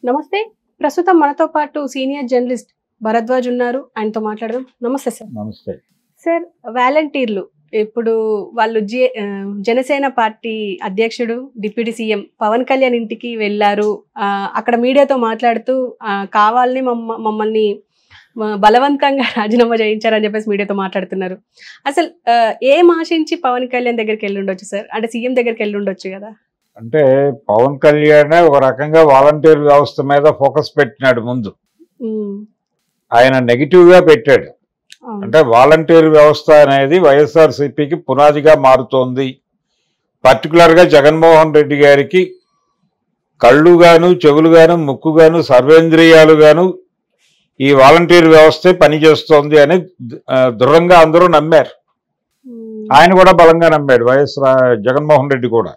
నమస్తే. ప్రస్తుతం మనతో పాటు సీనియర్ జర్నలిస్ట్ భరద్వాజ్ ఉన్నారు. ఆయనతో మాట్లాడదాం. నమస్తే సార్. నమస్తే సార్, వాలంటీర్లు ఇప్పుడు వాళ్ళు జనసేన పార్టీ అధ్యక్షుడు డిప్యూటీ సీఎం పవన్ కళ్యాణ్ ఇంటికి వెళ్ళారు. అక్కడ మీడియాతో మాట్లాడుతూ కావాలని మమ్మల్ని బలవంతంగా రాజీనామా చేయించారని చెప్పేసి మీడియాతో మాట్లాడుతున్నారు. అసలు ఏం ఆశించి పవన్ కళ్యాణ్ దగ్గరికి వెళ్ళి ఉండొచ్చు సార్? అంటే సీఎం దగ్గరికి వెళ్ళి ఉండొచ్చు కదా. అంటే పవన్ కళ్యాణ్ ఒక రకంగా వాలంటీర్ వ్యవస్థ మీద ఫోకస్ పెట్టినాడు. ముందు ఆయన నెగిటివ్ గా పెట్టాడు. అంటే వాలంటీర్ వ్యవస్థ అనేది వైఎస్ఆర్సీపీకి పునాదిగా మారుతోంది. పర్టికులర్ గా జగన్మోహన్ రెడ్డి గారికి కళ్ళు గాను, చెవులు గాను, ముక్కు గాను, సర్వేంద్రియాలు గాను ఈ వాలంటీర్ వ్యవస్థే పనిచేస్తోంది అని దృఢంగా అందరూ నమ్మారు. ఆయన కూడా బలంగా నమ్మాడు, జగన్మోహన్ రెడ్డి కూడా.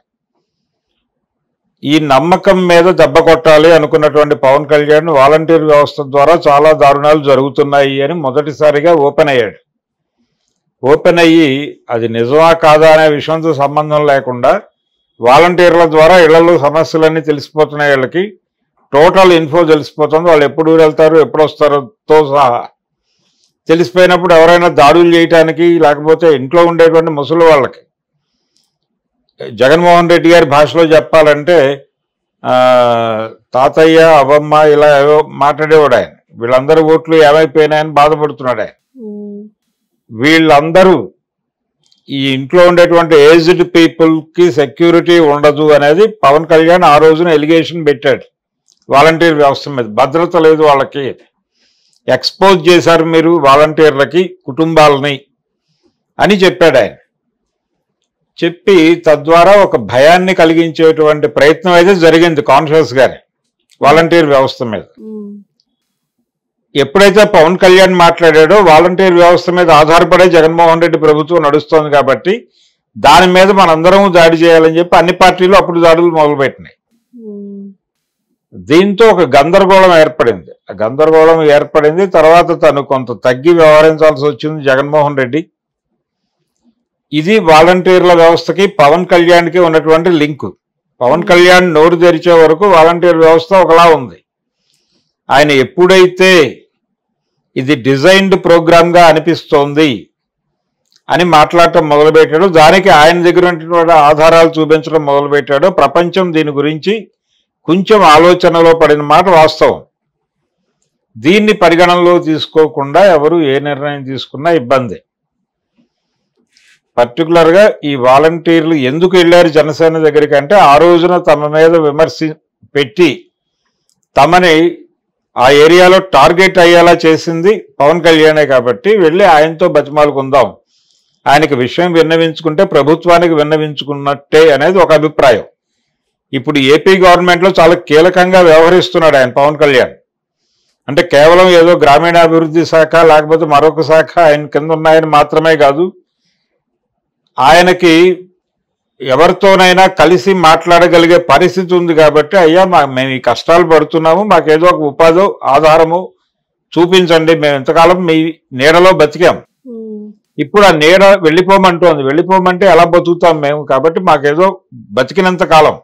ఈ నమ్మకం మీద దెబ్బ కొట్టాలి అనుకున్నటువంటి పవన్ కళ్యాణ్ వాలంటీర్ వ్యవస్థ ద్వారా చాలా దారుణాలు జరుగుతున్నాయి అని మొదటిసారిగా ఓపెన్ అయ్యాడు. ఓపెన్ అయ్యి అది నిజమా కాదా అనే విషయంతో సంబంధం లేకుండా వాలంటీర్ల ద్వారా ఇళ్లలో సమస్యలన్నీ తెలిసిపోతున్నాయి. వీళ్ళకి టోటల్ ఇన్ఫో తెలిసిపోతుంది. వాళ్ళు ఎప్పుడు వెళ్తారు, ఎప్పుడు వస్తారోతో సహా తెలిసిపోయినప్పుడు ఎవరైనా దాడులు చేయటానికి, లేకపోతే ఇంట్లో ఉండేటువంటి ముసలి వాళ్ళకి, జగన్మోహన్ రెడ్డి గారి భాషలో చెప్పాలంటే తాతయ్య, అవ్వమ్మ ఇలా ఏవో మాట్లాడేవాడు ఆయన. వీళ్ళందరూ ఓట్లు ఏమైపోయినాయని బాధపడుతున్నాడు ఆయన. వీళ్ళందరూ ఈ ఇంట్లో ఉండేటువంటి ఏజ్డ్ పీపుల్ కి సెక్యూరిటీ ఉండదు అనేది పవన్ కళ్యాణ్ ఆ రోజున ఎలిగేషన్ పెట్టాడు. వాలంటీర్ వ్యవస్థ మీద భద్రత లేదు, వాళ్ళకి ఎక్స్పోజ్ చేశారు మీరు వాలంటీర్లకి కుటుంబాలని అని చెప్పాడు ఆయన. చెప్పి తద్వారా ఒక భయాన్ని కలిగించేటువంటి ప్రయత్నం అయితే జరిగింది కాన్షియస్ గానే వాలంటీర్ వ్యవస్థ మీద. ఎప్పుడైతే పవన్ కళ్యాణ్ మాట్లాడాడో వాలంటీర్ వ్యవస్థ మీద ఆధారపడే జగన్మోహన్ రెడ్డి ప్రభుత్వం నడుస్తోంది కాబట్టి దాని మీద మనందరం దాడి చేయాలని చెప్పి అన్ని పార్టీలు అప్పుడు దాడులు మొదలుపెట్టినాయి. దీంతో ఒక గందరగోళం ఏర్పడింది. ఆ గందరగోళం ఏర్పడింది తర్వాత తను కొంత తగ్గి వ్యవహరించాల్సి వచ్చింది జగన్మోహన్ రెడ్డి. ఇది వాలంటీర్ల వ్యవస్థకి పవన్ కళ్యాణ్కి ఉన్నటువంటి లింకు. పవన్ కళ్యాణ్ నోరు తెరిచే వరకు వాలంటీర్ వ్యవస్థ ఒకలా ఉంది. ఆయన ఎప్పుడైతే ఇది డిజైన్డ్ ప్రోగ్రామ్గా అనిపిస్తోంది అని మాట్లాడటం మొదలుపెట్టాడు, దానికి ఆయన దగ్గర ఉన్నటువంటి ఆధారాలు చూపించడం మొదలుపెట్టాడు, ప్రపంచం దీని గురించి కొంచెం ఆలోచనలో పడిన మాట వాస్తవం. దీన్ని పరిగణనలో తీసుకోకుండా ఎవరు ఏ నిర్ణయం తీసుకున్నా ఇబ్బంది. పర్టికులర్గా ఈ వాలంటీర్లు ఎందుకు వెళ్ళారు జనసేన దగ్గరికి అంటే ఆ రోజున తమ మీద విమర్శ పెట్టి తమని ఆ ఏరియాలో టార్గెట్ అయ్యేలా చేసింది పవన్ కళ్యాణే కాబట్టి వెళ్ళి ఆయనతో బతిమాలుకుందాం, ఆయనకి విషయం విన్నవించుకుంటే ప్రభుత్వానికి విన్నవించుకున్నట్టే అనేది ఒక అభిప్రాయం. ఇప్పుడు ఏపీ గవర్నమెంట్లో చాలా కీలకంగా వ్యవహరిస్తున్నాడు ఆయన పవన్ కళ్యాణ్. అంటే కేవలం ఏదో గ్రామీణాభివృద్ధి శాఖ లేకపోతే మరొక శాఖ ఆయన కింద ఉన్నాయని మాత్రమే కాదు, ఆయనకి ఎవరితోనైనా కలిసి మాట్లాడగలిగే పరిస్థితి ఉంది కాబట్టి అయ్యా మేము ఈ కష్టాలు పడుతున్నాము, మాకేదో ఒక ఉపాధి ఆధారము చూపించండి, మేము ఇంతకాలం మీ నీడలో బతికాం, ఇప్పుడు ఆ నీడ వెళ్ళిపోమంటోంది, వెళ్ళిపోమంటే ఎలా బతుకుతాం మేము, కాబట్టి మాకేదో బతికినంత కాలం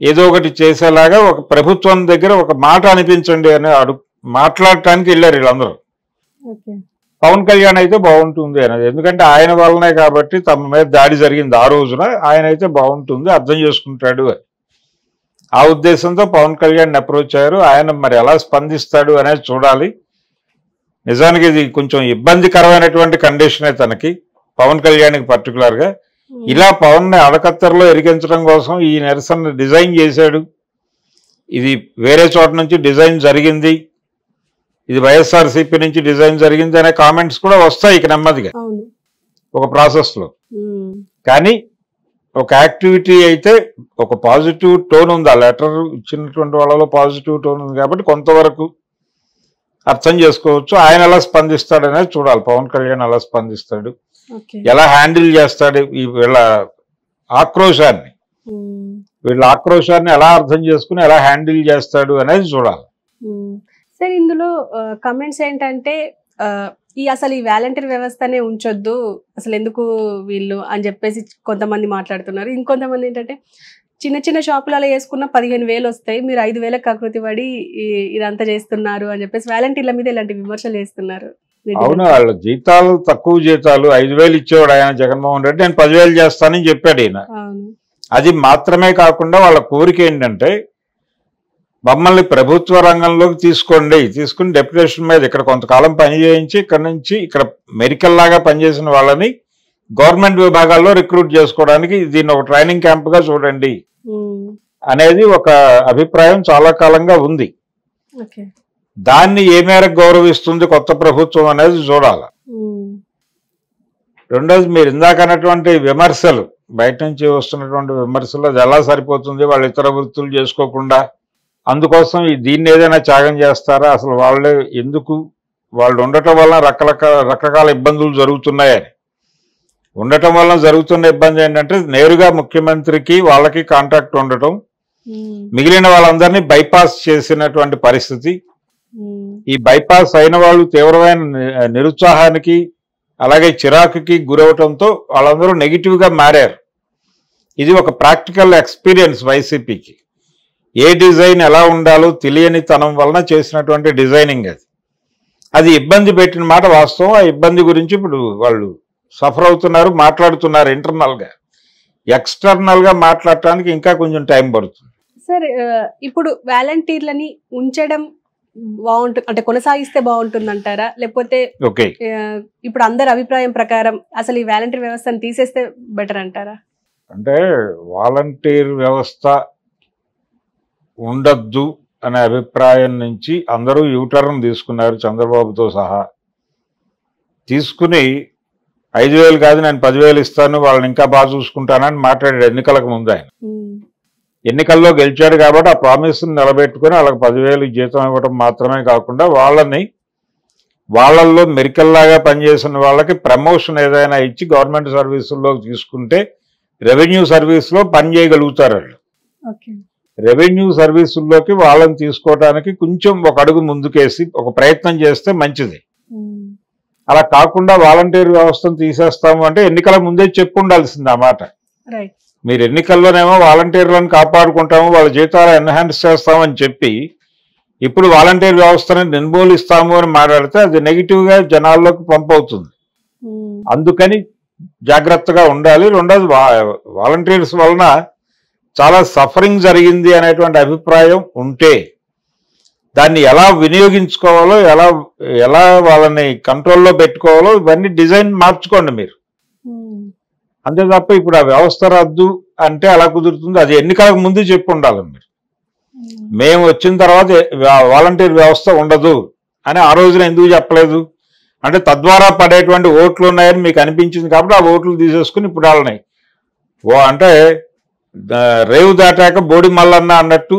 ఏదో ఒకటి చేసేలాగా ఒక ప్రభుత్వం దగ్గర ఒక మాట అనిపించండి అని మాట్లాడటానికి వెళ్ళారు వీళ్ళందరూ. పవన్ కళ్యాణ్ అయితే బాగుంటుంది అనేది, ఎందుకంటే ఆయన వల్లనే కాబట్టి తమ మీద దాడి జరిగింది ఆ రోజున, ఆయన అయితే బాగుంటుంది, అర్థం చేసుకుంటాడు అని ఆ ఉద్దేశంతో పవన్ కళ్యాణ్ అప్రోచ్ అయ్యారు. ఆయన మరి ఎలా స్పందిస్తాడు అనేది చూడాలి. నిజానికి ఇది కొంచెం ఇబ్బందికరమైనటువంటి కండిషనే తనకి, పవన్ కళ్యాణ్కి పర్టికులర్గా. ఇలా పవన్ని అడకత్తెరలో ఎరిగించడం కోసం ఈ నిరసన డిజైన్ చేశాడు. ఇది వేరే చోట నుంచి డిజైన్ జరిగింది, ఇది వైఎస్ఆర్సీపీ నుంచి డిజైన్ జరిగింది అనే కామెంట్స్ కూడా వస్తాయి ఇక నెమ్మదిగా ఒక ప్రాసెస్లో. కానీ ఒక యాక్టివిటీ అయితే ఒక పాజిటివ్ టోన్ ఉంది, ఆ లెటర్ ఇచ్చినటువంటి వాళ్ళలో పాజిటివ్ టోన్ ఉంది కాబట్టి కొంతవరకు అర్థం చేసుకోవచ్చు. ఆయన ఎలా స్పందిస్తాడు అనేది చూడాలి. పవన్ కళ్యాణ్ ఎలా స్పందిస్తాడు, ఎలా హ్యాండిల్ చేస్తాడు వీళ్ళ ఆక్రోశాన్ని, ఎలా అర్థం చేసుకుని ఎలా హ్యాండిల్ చేస్తాడు అనేది చూడాలి. సార్, ఇందులో కమెంట్స్ ఏంటంటే అసలు ఈ వాలంటీర్ వ్యవస్థనే ఉంచొద్దు, అసలు ఎందుకు వీళ్ళు అని చెప్పేసి కొంతమంది మాట్లాడుతున్నారు. ఇంకొంతమంది ఏంటంటే చిన్న చిన్న షాపులలో వేసుకున్న 15,000 వస్తాయి, మీరు 5,000 కకృతి పడి ఇదంతా చేస్తున్నారు అని చెప్పేసి వాలంటీర్ల మీద ఇలాంటి విమర్శలు చేస్తున్నారు. అవును, వాళ్ళ జీతాలు తక్కువ జీతాలు 5,000 ఇచ్చేవాడు ఆయన జగన్మోహన్ రెడ్డి, నేను 10,000 చేస్తానని చెప్పాడు ఈయన. అది మాత్రమే కాకుండా వాళ్ళ కోరిక ఏంటంటే మమ్మల్ని ప్రభుత్వ రంగంలోకి తీసుకుని డెప్యుటేషన్ మీద ఇక్కడ కొంతకాలం పని చేయించి ఇక్కడ నుంచి ఇక్కడ మెడికల్ లాగా పనిచేసిన వాళ్ళని గవర్నమెంట్ విభాగాల్లో రిక్రూట్ చేసుకోవడానికి దీన్ని ఒక ట్రైనింగ్ క్యాంప్ గా చూడండి అనేది ఒక అభిప్రాయం చాలా కాలంగా ఉంది. దాన్ని ఏ మేరకు గౌరవిస్తుంది కొత్త ప్రభుత్వం అనేది చూడాలి. రెండోది, మీరు ఇందాక అన్నటువంటి విమర్శలు, బయట నుంచి వస్తున్నటువంటి విమర్శలు, అది ఎలా సరిపోతుంది వాళ్ళు ఇతర వృత్తులు చేసుకోకుండా, అందుకోసం దీన్ని ఏదైనా త్యాగం చేస్తారా, అసలు వాళ్ళే ఎందుకు, వాళ్ళు ఉండటం వల్ల రకరకాల ఇబ్బందులు జరుగుతున్నాయని. ఉండటం వల్ల జరుగుతున్న ఇబ్బంది ఏంటంటే నేరుగా ముఖ్యమంత్రికి వాళ్ళకి కాంటాక్ట్ ఉండటం, మిగిలిన వాళ్ళందరినీ బైపాస్ చేసినటువంటి పరిస్థితి. ఈ బైపాస్ అయిన వాళ్ళు తీవ్రమైన నిరుత్సాహానికి అలాగే చిరాకుకి గురవటంతో వాళ్ళందరూ నెగిటివ్ గా మారారు. ఇది ఒక ప్రాక్టికల్ ఎక్స్పీరియన్స్ వైసీపీకి. ఏ డిజైన్ ఎలా ఉండాలో తెలియని తనం వలన చేసినటువంటి డిజైనింగ్ అది ఇబ్బంది పెట్టిన మాట వాస్తవం. ఆ ఇబ్బంది గురించి ఇప్పుడు వాళ్ళు సఫర్ అవుతున్నారు, మాట్లాడుతున్నారు. ఇంటర్నల్ గా, ఎక్స్టర్నల్ గా మాట్లాడటానికి ఇంకా కొంచెం టైం పడుతుంది. సార్, ఇప్పుడు వాలంటీర్లని ఉంచడం బాగుంటుంది అంటే కొనసాగిస్తే బాగుంటుంది అంటారా, లేకపోతే ఇప్పుడు అందరి అభిప్రాయం ప్రకారం అసలు ఈ వాలంటీర్ వ్యవస్థను తీసేస్తే బెటర్ అంటారా? అంటే వాలంటీర్ వ్యవస్థ ఉండద్దు అనే అభిప్రాయం నుంచి అందరూ యూటర్న్ తీసుకున్నారు, చంద్రబాబుతో సహా. తీసుకుని 5,000 కాదు నేను 10,000 ఇస్తాను, వాళ్ళని ఇంకా బాగా చూసుకుంటానని మాట్లాడాడు ఎన్నికలకు ముందు. ఆయన ఎన్నికల్లో గెలిచాడు కాబట్టి ఆ ప్రామిస్ నిలబెట్టుకుని వాళ్ళకి 10,000 జీతం ఇవ్వడం మాత్రమే కాకుండా వాళ్ళల్లో మెరికల్ లాగా పనిచేసిన వాళ్ళకి ప్రమోషన్ ఏదైనా ఇచ్చి గవర్నమెంట్ సర్వీసుల్లో తీసుకుంటే రెవెన్యూ సర్వీస్లో పని చేయగలుగుతారు వాళ్ళు. రెవెన్యూ సర్వీసుల్లోకి వాళ్ళని తీసుకోవడానికి కొంచెం ఒక అడుగు ముందుకేసి ఒక ప్రయత్నం చేస్తే మంచిది. అలా కాకుండా వాలంటీర్ వ్యవస్థను తీసేస్తాము అంటే ఎన్నికల ముందే చెప్పు ఉండాల్సింది ఆ మాట. మీరు ఎన్నికల్లోనేమో వాలంటీర్లను కాపాడుకుంటాము, వాళ్ళ జీతాలు ఎన్హాన్స్ చేస్తామని చెప్పి ఇప్పుడు వాలంటీర్ వ్యవస్థను నిర్మూలిస్తాము అని మాట్లాడితే అది నెగిటివ్ గా జనాల్లోకి పంపవుతుంది. అందుకని జాగ్రత్తగా ఉండాలి. రెండోది, వాలంటీర్స్ వలన చాలా సఫరింగ్ జరిగింది అనేటువంటి అభిప్రాయం ఉంటే దాన్ని ఎలా వినియోగించుకోవాలో, ఎలా వాళ్ళని కంట్రోల్లో పెట్టుకోవాలో ఇవన్నీ డిజైన్ మార్చుకోండి మీరు. అంతే తప్ప ఇప్పుడు ఆ వ్యవస్థ రద్దు అంటే అలా కుదురుతుంది? అది ఎన్నికలకు ముందు చెప్పి ఉండాలి మీరు. మేము వచ్చిన తర్వాత వాలంటీర్ వ్యవస్థ ఉండదు అని ఆ రోజున ఎందుకు చెప్పలేదు అంటే తద్వారా పడేటువంటి ఓట్లు ఉన్నాయని మీకు అనిపించింది కాబట్టి ఆ ఓట్లు తీసేసుకుని ఇప్పుడు వాళ్ళని అంటే రేవు దాటాక బోడి మల్లన్న అన్నట్టు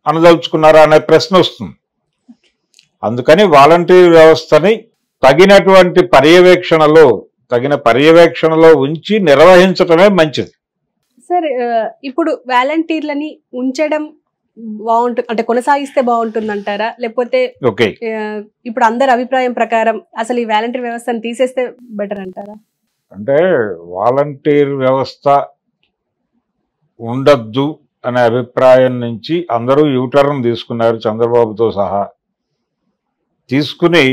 అనదలుచుకున్నారా అనే ప్రశ్న వస్తుంది. అందుకని వాలంటీర్ వ్యవస్థని తగిన పర్యవేక్షణలో ఉంచి నిర్వహించటమే మంచిది. సార్, ఇప్పుడు వాలంటీర్లని ఉంచడం బాగుంటుంది అంటే కొనసాగిస్తే బాగుంటుంది అంటారా, లేకపోతే ఇప్పుడు అందరి అభిప్రాయం ప్రకారం అసలు ఈ వాలంటీర్ వ్యవస్థను తీసేస్తే బెటర్ అంటారా? అంటే వాలంటీర్ వ్యవస్థ ఉండద్దు అనే అభిప్రాయం నుంచి అందరూ యూటర్న్ తీసుకున్నారు, చంద్రబాబుతో సహా. తీసుకుని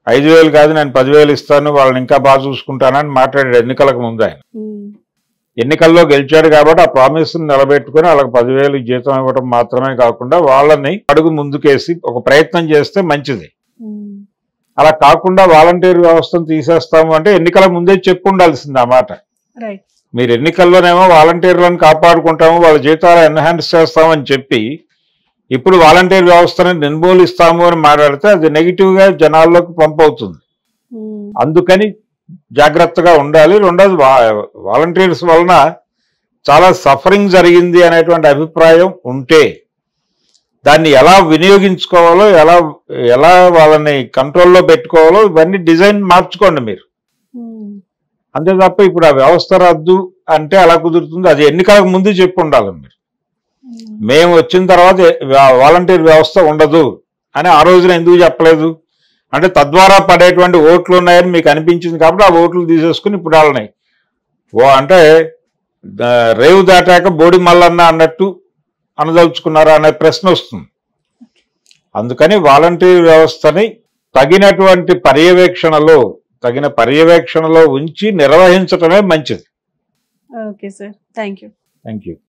5,000 కాదు నేను 10,000 ఇస్తాను, వాళ్ళని ఇంకా బాగా చూసుకుంటానని మాట్లాడాడు ఎన్నికలకు ముందు. ఆయన ఎన్నికల్లో గెలిచాడు కాబట్టి ఆ ప్రామిస్ నిలబెట్టుకుని వాళ్ళకి 10,000 జీతం ఇవ్వడం మాత్రమే కాకుండా వాళ్ళని అడుగు ముందుకేసి ఒక ప్రయత్నం చేస్తే మంచిది. అలా కాకుండా వాలంటీర్ వ్యవస్థను తీసేస్తాము అంటే ఎన్నికల ముందే చెప్పు ఉండాల్సింది ఆ మాట. మీరు ఎన్నికల్లోనేమో వాలంటీర్లను కాపాడుకుంటాము, వాళ్ళ జీతాలు ఎన్హాన్స్ చేస్తామని చెప్పి ఇప్పుడు వాలంటీర్ వ్యవస్థను నిర్మూలిస్తాము అని మాట్లాడితే అది నెగిటివ్ గా జనాల్లోకి పంపవుతుంది. అందుకని జాగ్రత్తగా ఉండాలి. రెండోది, వాలంటీర్స్ వలన చాలా సఫరింగ్ జరిగింది అనేటువంటి అభిప్రాయం ఉంటే దాన్ని ఎలా వినియోగించుకోవాలో, ఎలా వాళ్ళని కంట్రోల్లో పెట్టుకోవాలో ఇవన్నీ డిజైన్ మార్చుకోండి మీరు. అంతే తప్ప ఇప్పుడు ఆ వ్యవస్థ రద్దు అంటే అలా కుదురుతుంది? అది ఎన్నికలకు ముందు చెప్పి ఉండాలి మీరు. మేము వచ్చిన తర్వాత వాలంటీర్ వ్యవస్థ ఉండదు అని ఆ రోజున ఎందుకు చెప్పలేదు అంటే తద్వారా పడేటువంటి ఓట్లు ఉన్నాయని మీకు అనిపించింది కాబట్టి ఆ ఓట్లు తీసేసుకుని ఇప్పుడు వాళ్ళని అంటే రేవు దాటాక బోడి మల్లన్న అన్నట్టు అనదలుచుకున్నారా అనే ప్రశ్న వస్తుంది. అందుకని వాలంటీర్ వ్యవస్థని తగిన పర్యవేక్షణలో ఉంచి నిర్వహించటమే మంచిది. Okay sir, thank you. Thank you.